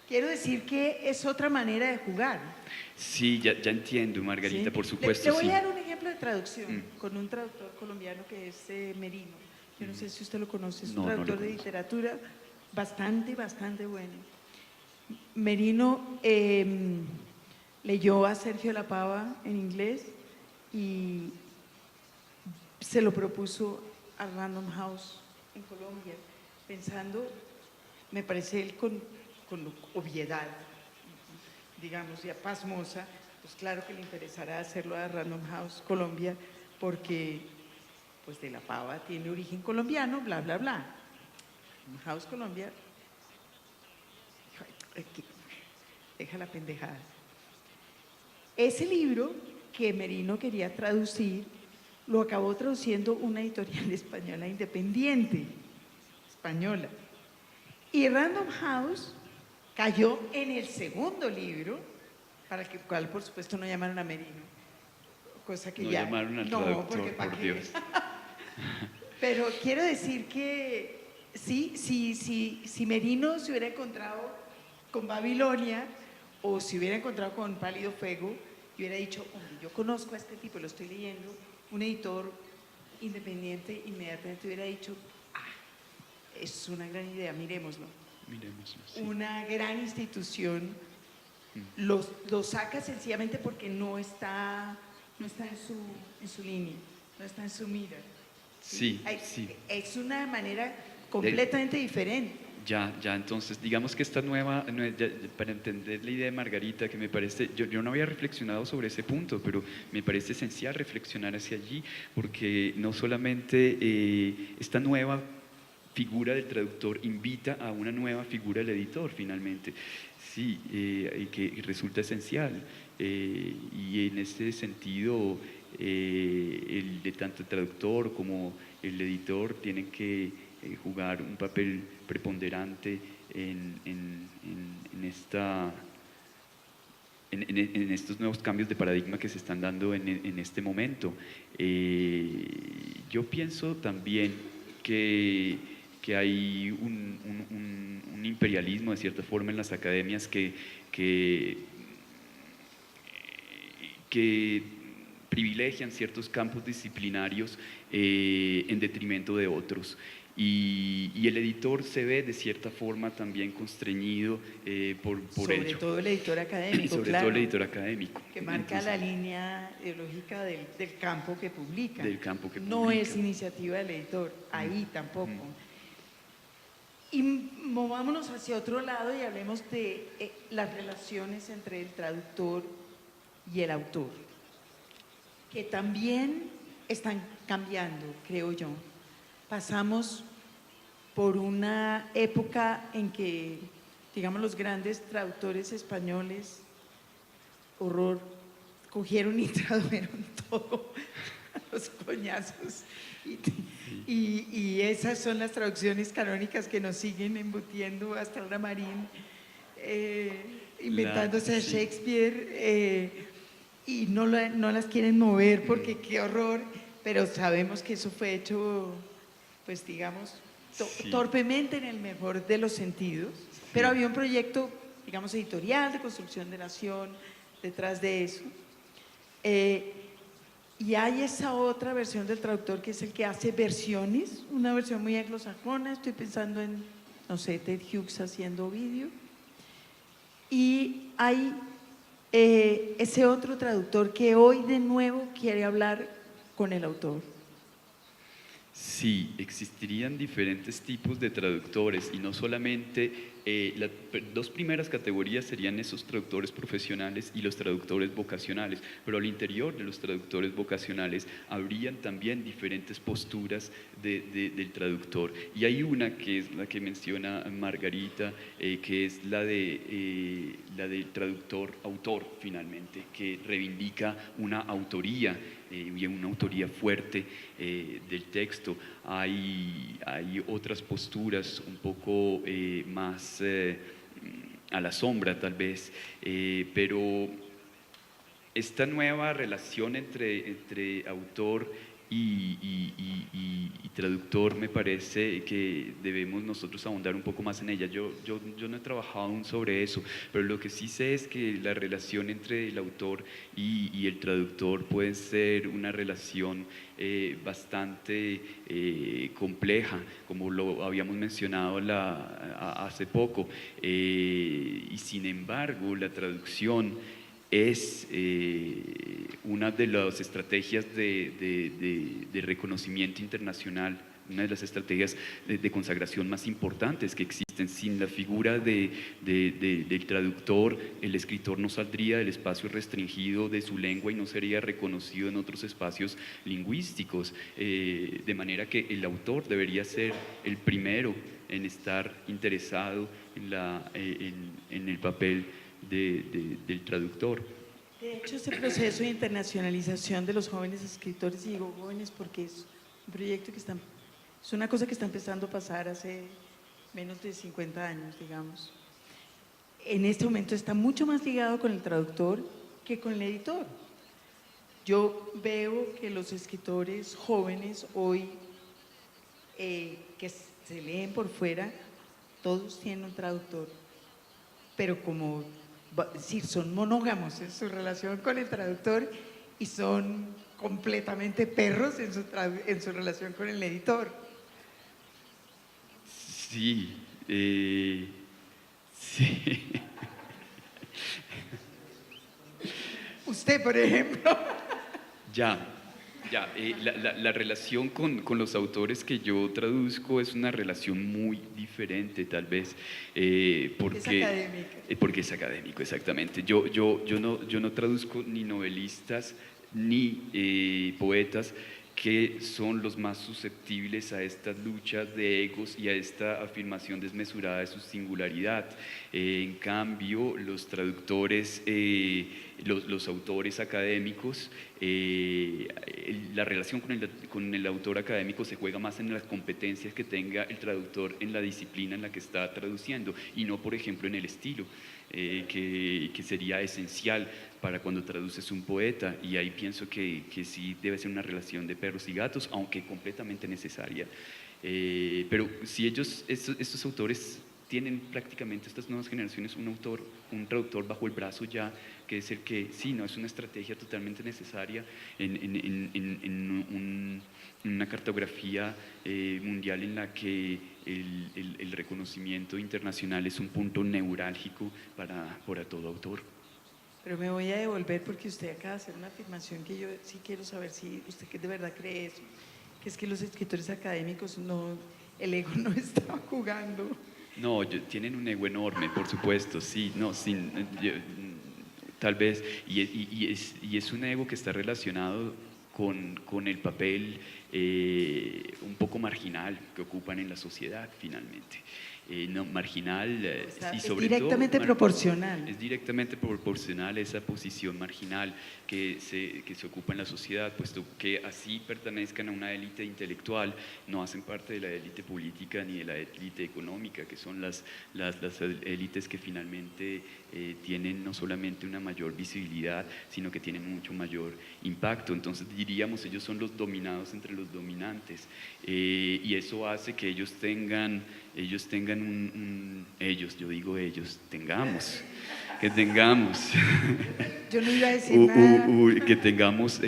S1: Quiero decir que es otra manera de jugar.
S2: Sí, ya entiendo, Margarita,
S1: ¿Sí?
S2: por supuesto,
S1: Le voy
S2: sí.
S1: a dar un ejemplo de traducción con un traductor colombiano que es Merino. Yo no sé si usted lo conoce, es un
S2: No, no lo
S1: traductor de
S2: conozco.
S1: literatura bastante bueno. Merino leyó a Sergio Lapava en inglés y se lo propuso a Random House en Colombia, pensando, me parece él con obviedad, digamos, ya pasmosa, pues claro que le interesará hacerlo a Random House Colombia porque pues de la pava tiene origen colombiano, bla, bla, bla. Random House Colombia, deja la pendejada. Ese libro que Merino quería traducir, lo acabó traduciendo una editorial española independiente, española. Y Random House cayó en el segundo libro, para el cual por supuesto no llamaron a Merino, cosa que
S2: No
S1: ya…
S2: llamaron al
S1: no,
S2: traductor,
S1: porque ¿para
S2: por
S1: qué?
S2: Dios.
S1: Pero quiero decir que sí, si Merino se hubiera encontrado con Babilonia o se hubiera encontrado con Pálido Fuego y hubiera dicho, hombre, yo conozco a este tipo, lo estoy leyendo, un editor independiente inmediatamente hubiera dicho, es una gran idea, miremoslo.
S2: Miremoslo, sí.
S1: Una gran institución lo saca sencillamente porque no está en su línea, no está en su mira.
S2: Sí, sí.
S1: Es una manera completamente diferente.
S2: Ya, entonces, digamos que esta para entender la idea de Margarita, que me parece, yo no había reflexionado sobre ese punto, pero me parece esencial reflexionar hacia allí, porque no solamente esta nueva figura del traductor invita a una nueva figura del editor, finalmente, sí, y que resulta esencial, y en este sentido, el de tanto el traductor como el editor tienen que jugar un papel preponderante en estos nuevos cambios de paradigma que se están dando en este momento. Yo pienso también que hay un imperialismo de cierta forma en las academias que privilegian ciertos campos disciplinarios en detrimento de otros. Y el editor se ve de cierta forma también constreñido por
S1: sobre
S2: ello.
S1: todo el editor académico,
S2: Sobre
S1: claro,
S2: todo el editor académico.
S1: que marca
S2: Entonces,
S1: la línea ideológica del campo que publica.
S2: Del campo que
S1: no
S2: publica.
S1: es iniciativa del editor, ahí tampoco. Y movámonos hacia otro lado y hablemos de las relaciones entre el traductor y el autor, que también están cambiando, creo yo. Pasamos por una época en que, digamos, los grandes traductores españoles, horror, cogieron y tradujeron todo a los coñazos. Y esas son las traducciones canónicas que nos siguen embutiendo hasta ahora Marín, inventándose a Shakespeare, y no las quieren mover porque qué horror, pero sabemos que eso fue hecho, pues digamos, torpemente en el mejor de los sentidos, pero había un proyecto, digamos, editorial de construcción de nación detrás de eso. Y hay esa otra versión del traductor que es el que hace versiones, una versión muy anglosajona, estoy pensando en, no sé, Ted Hughes haciendo Ovidio. Y hay ese otro traductor que hoy de nuevo quiere hablar con el autor.
S2: Sí, existirían diferentes tipos de traductores y no solamente, las dos primeras categorías serían esos traductores profesionales y los traductores vocacionales, pero al interior de los traductores vocacionales habrían también diferentes posturas del traductor. Y hay una que es la que menciona Margarita, que es la del traductor-autor finalmente, que reivindica una autoría y una autoría fuerte del texto. Hay otras posturas un poco más a la sombra tal vez, pero esta nueva relación entre autor y traductor me parece que debemos nosotros ahondar un poco más en ella. Yo no he trabajado aún sobre eso, pero lo que sí sé es que la relación entre el autor y el traductor puede ser una relación bastante compleja, como lo habíamos mencionado hace poco, y sin embargo la traducción es una de las estrategias de reconocimiento internacional, una de las estrategias de consagración más importantes que existen. Sin la figura del traductor, el escritor no saldría del espacio restringido de su lengua y no sería reconocido en otros espacios lingüísticos, de manera que el autor debería ser el primero en estar interesado en el papel del traductor.
S1: De hecho, ese proceso de internacionalización de los jóvenes escritores, y digo jóvenes porque es un proyecto es una cosa que está empezando a pasar hace menos de 50 años, digamos. En este momento está mucho más ligado con el traductor que con el editor. Yo veo que los escritores jóvenes hoy, que se leen por fuera, todos tienen un traductor, pero como sí, son monógamos en su relación con el traductor y son completamente perros en su relación con el editor.
S2: Sí, sí.
S1: Usted, por ejemplo.
S2: Ya. La relación con los autores que yo traduzco es una relación muy diferente, tal vez, porque
S1: es académica.
S2: Porque es académico, exactamente. Yo no traduzco ni novelistas ni poetas, que son los más susceptibles a estas luchas de egos y a esta afirmación desmesurada de su singularidad. En cambio, los traductores, los autores académicos, la relación con el autor académico se juega más en las competencias que tenga el traductor en la disciplina en la que está traduciendo y no, por ejemplo, en el estilo. Que sería esencial para cuando traduces un poeta, y ahí pienso que sí debe ser una relación de perros y gatos, aunque completamente necesaria. Pero si estos autores tienen prácticamente, estas nuevas generaciones, un traductor bajo el brazo ya, que es el que, sí, no, es una estrategia totalmente necesaria en una cartografía mundial en la que el reconocimiento internacional es un punto neurálgico para todo autor.
S1: Pero me voy a devolver porque usted acaba de hacer una afirmación que yo sí quiero saber si usted de verdad cree eso, que es que los escritores académicos el ego no está jugando.
S2: No, tienen un ego enorme, por supuesto, sí, no, tal vez, y es un ego que está relacionado con el papel un poco marginal que ocupan en la sociedad finalmente. No, marginal y
S1: Es
S2: sobre
S1: directamente
S2: todo
S1: proporcional.
S2: es directamente proporcional a esa posición marginal que se ocupa en la sociedad, puesto que así pertenezcan a una élite intelectual, no hacen parte de la élite política ni de la élite económica, que son las élites que finalmente tienen no solamente una mayor visibilidad, sino que tienen mucho mayor impacto. Entonces diríamos, ellos son los dominados entre los dominantes, y eso hace que ellos tengan que tengamos
S1: Yo no iba a decir nada.
S2: que tengamos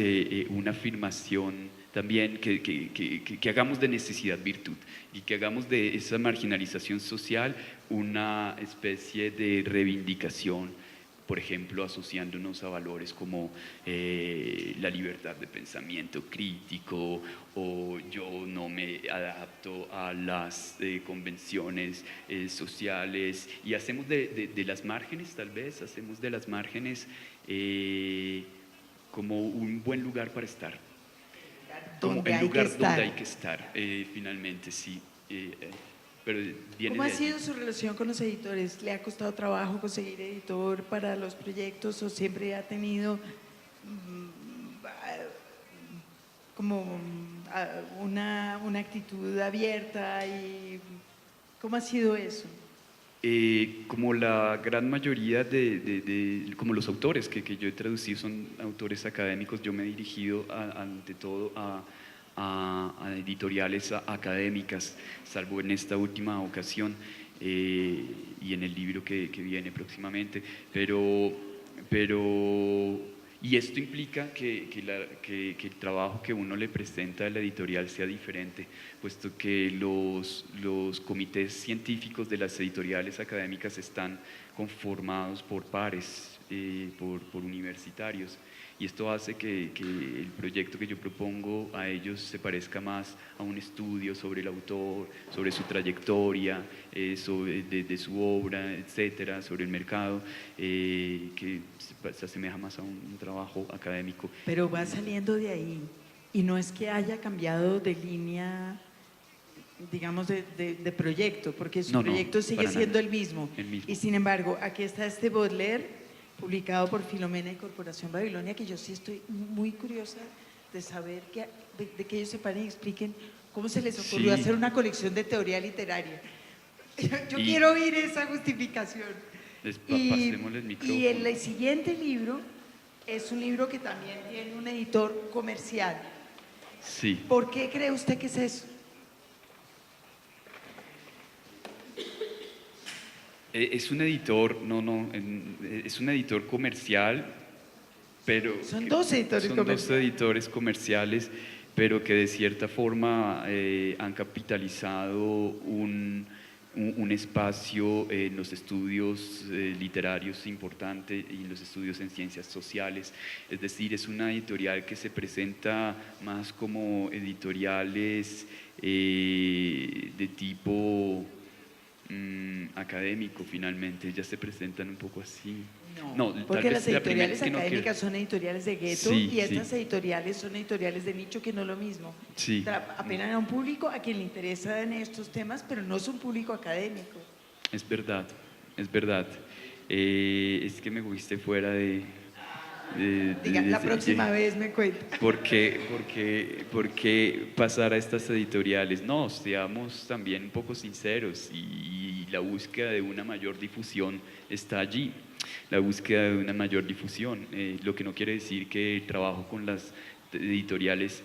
S2: una afirmación también, que hagamos de necesidad virtud y que hagamos de esa marginalización social una especie de reivindicación, por ejemplo, asociándonos a valores como la libertad de pensamiento crítico, o yo no me adapto a las convenciones sociales, y hacemos de las márgenes, tal vez, hacemos de las márgenes como un buen lugar para estar, como el lugar donde hay que estar, finalmente, sí. Pero viene
S1: ¿Cómo ha
S2: de allí.
S1: sido su relación con los editores? ¿Le ha costado trabajo conseguir editor para los proyectos o siempre ha tenido como una actitud abierta? Y ¿cómo ha sido eso?
S2: Como la gran mayoría como los autores que yo he traducido son autores académicos, yo me he dirigido ante todo a editoriales académicas, salvo en esta última ocasión y en el libro que viene próximamente, y esto implica que el trabajo que uno le presenta a la editorial sea diferente, puesto que los comités científicos de las editoriales académicas están conformados por pares, por universitarios, y esto hace que el proyecto que yo propongo a ellos se parezca más a un estudio sobre el autor, sobre su trayectoria, de su obra, etcétera, sobre el mercado, que se asemeja más a un trabajo académico.
S1: Pero va saliendo de ahí, y no es que haya cambiado de línea, digamos, de proyecto, porque su proyecto sigue siendo el mismo. Y sin embargo, aquí está este Baudelaire, publicado por Filomena y Corporación Babilonia, que yo sí estoy muy curiosa de saber de que ellos se paren y expliquen cómo se les ocurrió hacer una colección de teoría literaria. Yo quiero oír esa justificación.
S2: Pasémosle el micrófono.
S1: Y el siguiente libro es un libro que también tiene un editor comercial.
S2: Sí.
S1: ¿Por qué cree usted que es eso?
S2: Es un editor, es un editor comercial, pero...
S1: Son dos editores
S2: comerciales, pero que de cierta forma han capitalizado un espacio en los estudios literarios importante y en los estudios en ciencias sociales. Es decir, es una editorial que se presenta más como editoriales de tipo académico, finalmente. Ellas se presentan un poco así.
S1: No, porque las editoriales académicas son editoriales de gueto, y estas editoriales son editoriales de nicho, que no es lo mismo.
S2: Sí.
S1: Apelan a un público a quien le interesan estos temas, pero no es un público académico.
S2: Es verdad, es verdad. Es que me fuiste fuera de
S1: Diga, la próxima vez me cuenta.
S2: ¿Por qué pasar a estas editoriales? No, seamos también un poco sinceros, y la búsqueda de una mayor difusión está allí. La búsqueda de una mayor difusión, lo que no quiere decir que el trabajo con las editoriales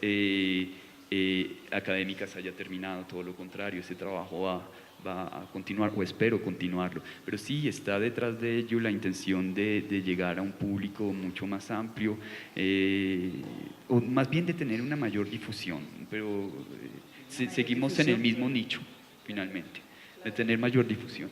S2: académicas haya terminado, todo lo contrario, ese trabajo va a continuar, o espero continuarlo, pero sí está detrás de ello la intención de llegar a un público mucho más amplio, o más bien de tener una mayor difusión, pero seguimos en el mismo nicho, finalmente, de tener mayor difusión.